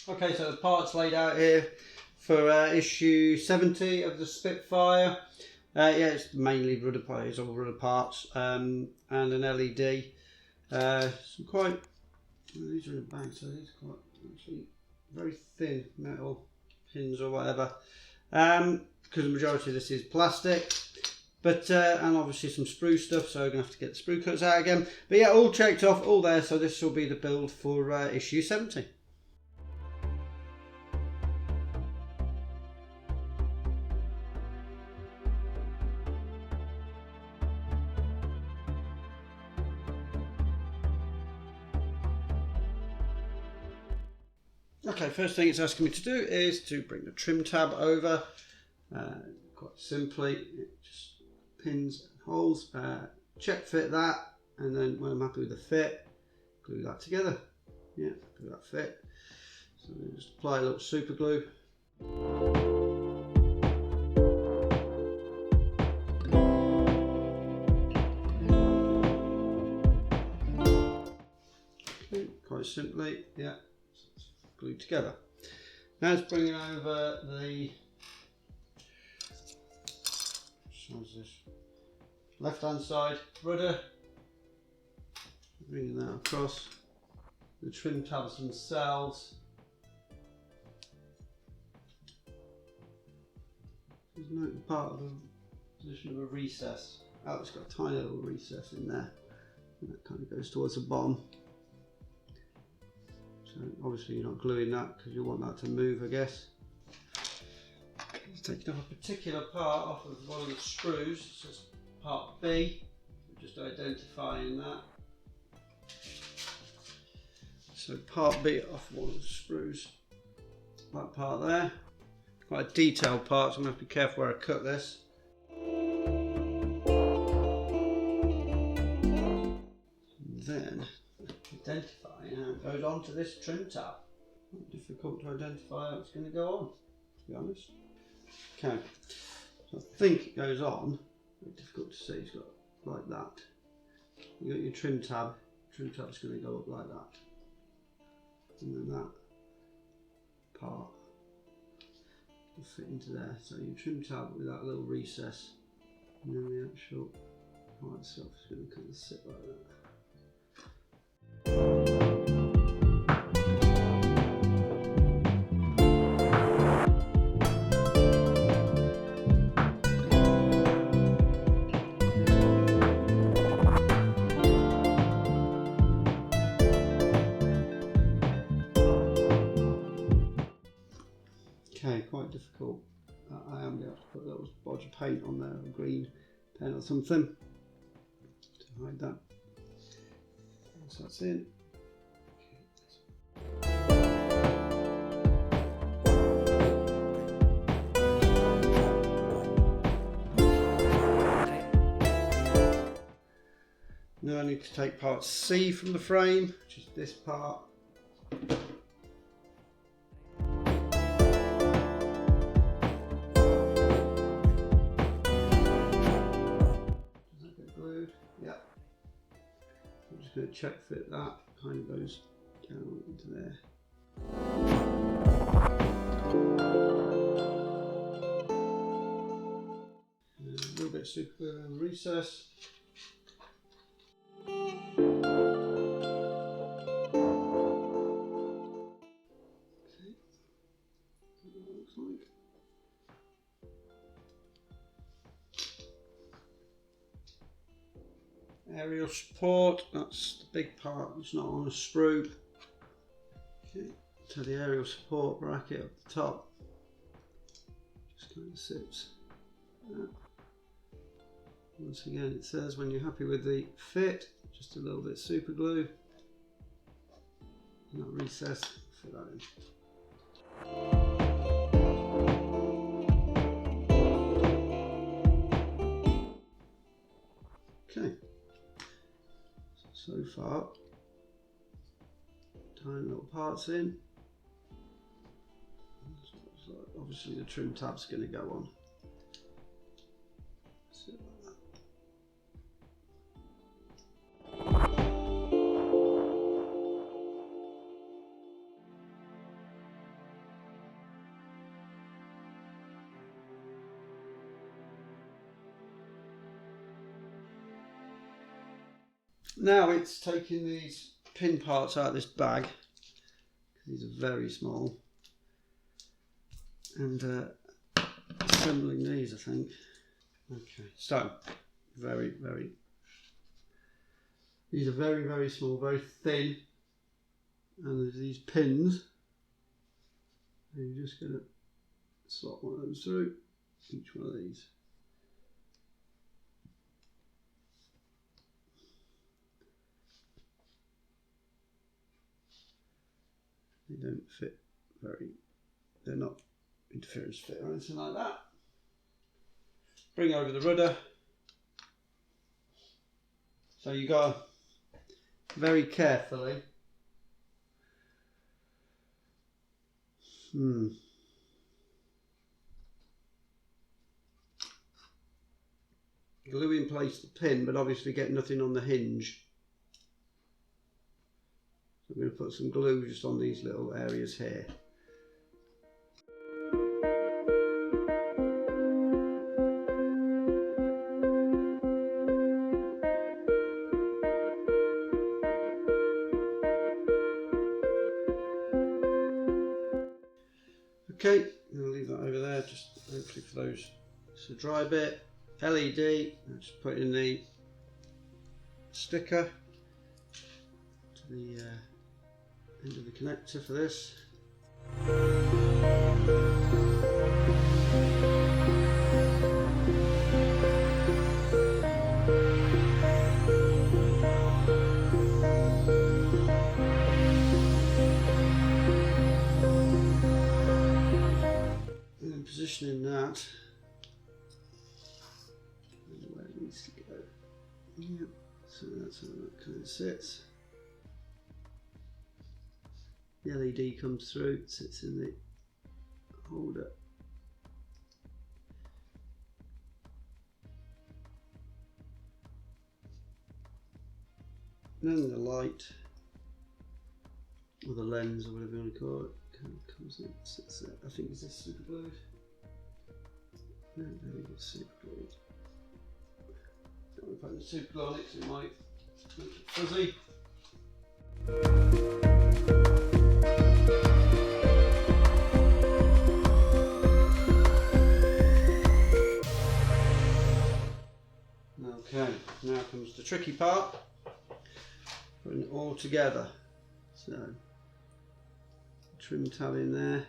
Okay, so the parts laid out here for issue 70 of the Spitfire. Yeah, it's mainly rudder parts, all rudder parts, and an LED. Some quite, these are in the bag, so these are quite actually very thin metal pins or whatever, because the majority of this is plastic. But and obviously some sprue stuff, so I'm gonna have to get the sprue cuts out again. But yeah, all checked off, all there. So this will be the build for issue 70. Okay, first thing it's asking me to do is to bring the trim tab over. Quite simply, just pins and holes. Check fit that, and then when I'm happy with the fit, glue that together. Yeah, glue that fit. So just apply a little super glue. Okay, quite simply, yeah. Glued together. Now it's bringing over the left hand side rudder, bringing that across, the trim tabs themselves. There's no part of the position of a recess. Oh, it's got a tiny little recess in there, and that kind of goes towards the bottom. So obviously you're not gluing that because you want that to move, I guess. It's taking off a particular part off of one of the screws. This is part B. Just identifying that. So part B off one of the screws. That part there. Quite a detailed part, so I'm going to have to be careful where I cut this. Then identifying how it goes onto this trim tab. Not difficult to identify how it's going to go on, to be honest. Okay, so I think it goes on. Very difficult to see. It's got like that. You got your trim tab. Trim tab's going to go up like that, and then that part will fit into there. So your trim tab with that little recess, and then the actual part itself is going to kind of sit like that. Okay, quite difficult. I am going to have to put a little bodge of paint on there, or green paint or something to hide that. So that's in. Now I need to take part C from the frame, which is this part. Going to check fit that, kind of goes down into there. And a little bit of super glue around the recess. Okay. That's what it looks like. Aerial support, that's the big part, it's not on a sprue. Okay, so the aerial support bracket up the top just kind of sits like that. Once again, it says when you're happy with the fit, just a little bit of super glue and that recess, fit that in. Okay. So far, tiny little parts in. So obviously the trim tab's going to go on. Sit like that. Now it's taking these pin parts out of this bag, because these are very small, and assembling these, I think. Okay, so these are very small, very thin, and there's these pins, and you're just going to slot one of them through each one of these. They don't fit they're not interference fit or anything like that. Bring over the rudder. So you got to very carefully glue in place the pin, but obviously get nothing on the hinge. So I'm going to put some glue just on these little areas here. Okay, I'll leave that over there, just hopefully for those. It's a dry bit. LED, I'll just put in the sticker to the end of the connector for this. And then positioning that where it needs to go. Yep, so that's how that kind of sits. The LED comes through, sits in the holder. And then the light, or the lens, or whatever you want to call it, kind of comes in, sits there. I think, is this super glued? No, there we go, super glued. Don't want to put the super glue on it because it might make it fuzzy. Okay, now comes the tricky part, putting it all together. So, trim tab in there,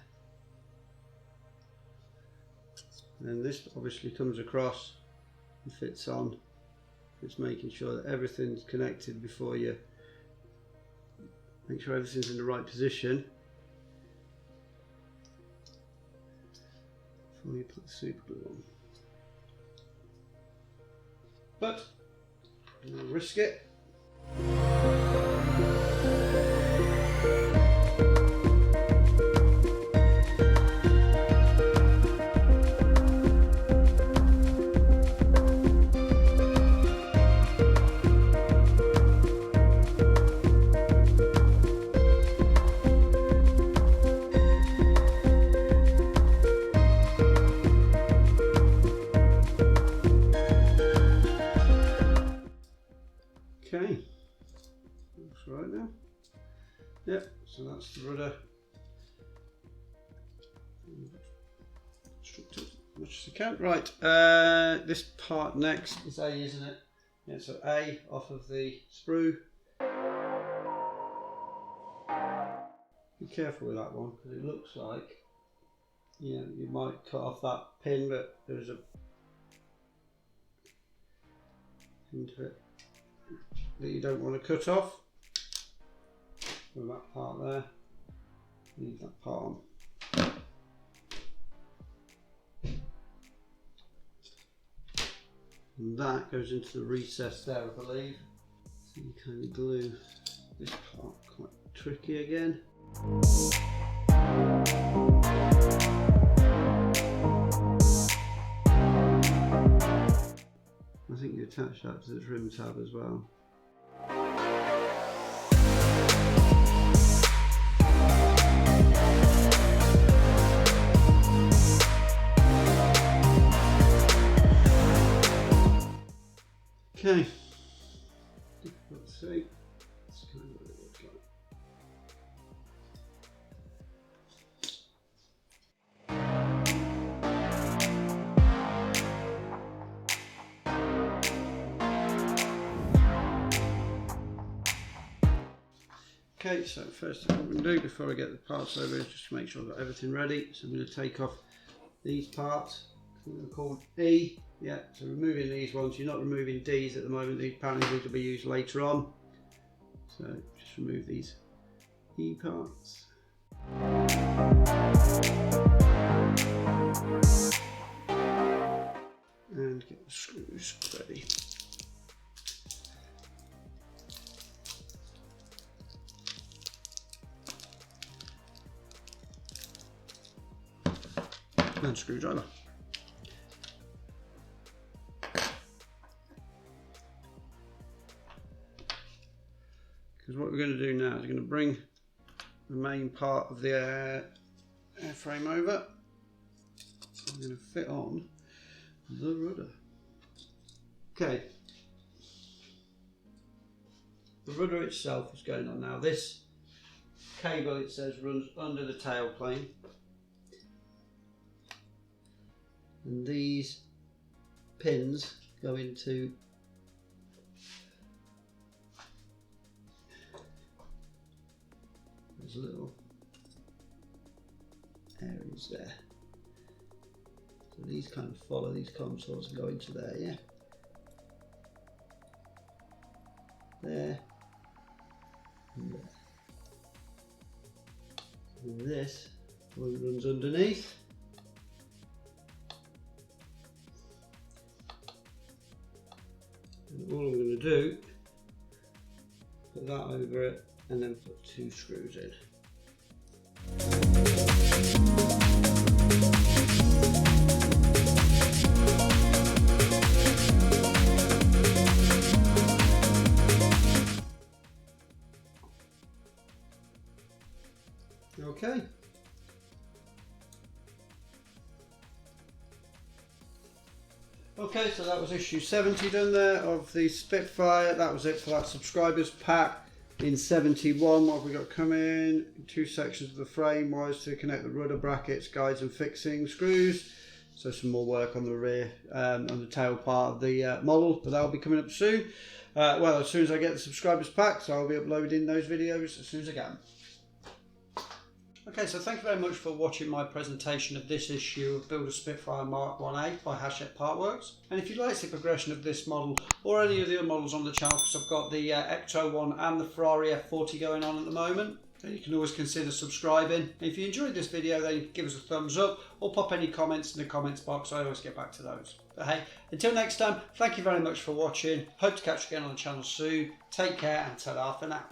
and this obviously comes across and fits on. It's making sure that everything's connected before you make sure everything's in the right position before you put the super glue on. But I'll risk it. Okay, looks right now. Yep, so that's the rudder. Construct it as much as I can. Right, this part next is A, isn't it? Yeah, so A off of the sprue. Be careful with that one because it looks like, you know, you might cut off that pin, but there's a hint of it that you don't want to cut off. With that part there, leave that part on. And that goes into the recess there, I believe. So you kind of glue this part, quite tricky again. I think you attach that to the trim tab as well. Okay, difficult to see. Okay, so first thing I'm going to do before I get the parts over is just to make sure I've got everything ready. So I'm going to take off these parts. They're called E. Yeah, so removing these ones. You're not removing D's at the moment. These apparently these will be used later on. So just remove these E parts. And get the screws ready. And screwdriver. Because what we're going to do now is we're going to bring the main part of the airframe over. I'm going to fit on the rudder. Okay. The rudder itself is going on now. This cable, it says, runs under the tailplane. And these pins go into those little areas there. So these kind of follow these consoles and go into there, yeah. There. And there. And this one runs underneath. And all I'm going to do, put that over it and then put 2 screws in. Okay. Okay, so that was issue 70 done there of the Spitfire. That was it for that subscribers pack. In 71, what have we got coming? 2 sections of the frame, wires to connect the rudder, brackets, guides and fixing, screws. So some more work on the rear, on the tail part of the model, but that'll be coming up soon. Well, as soon as I get the subscribers pack, so I'll be uploading those videos as soon as I can. Okay, so thank you very much for watching my presentation of this issue of Build a Spitfire Mk1A by Hachette PartWorks. And if you'd like to see the progression of this model or any of the other models on the channel, because I've got the Ecto one and the Ferrari F40 going on at the moment, then you can always consider subscribing. And if you enjoyed this video, then give us a thumbs up or pop any comments in the comments box. I always get back to those. But hey, until next time, thank you very much for watching. Hope to catch you again on the channel soon. Take care and ta-da for now.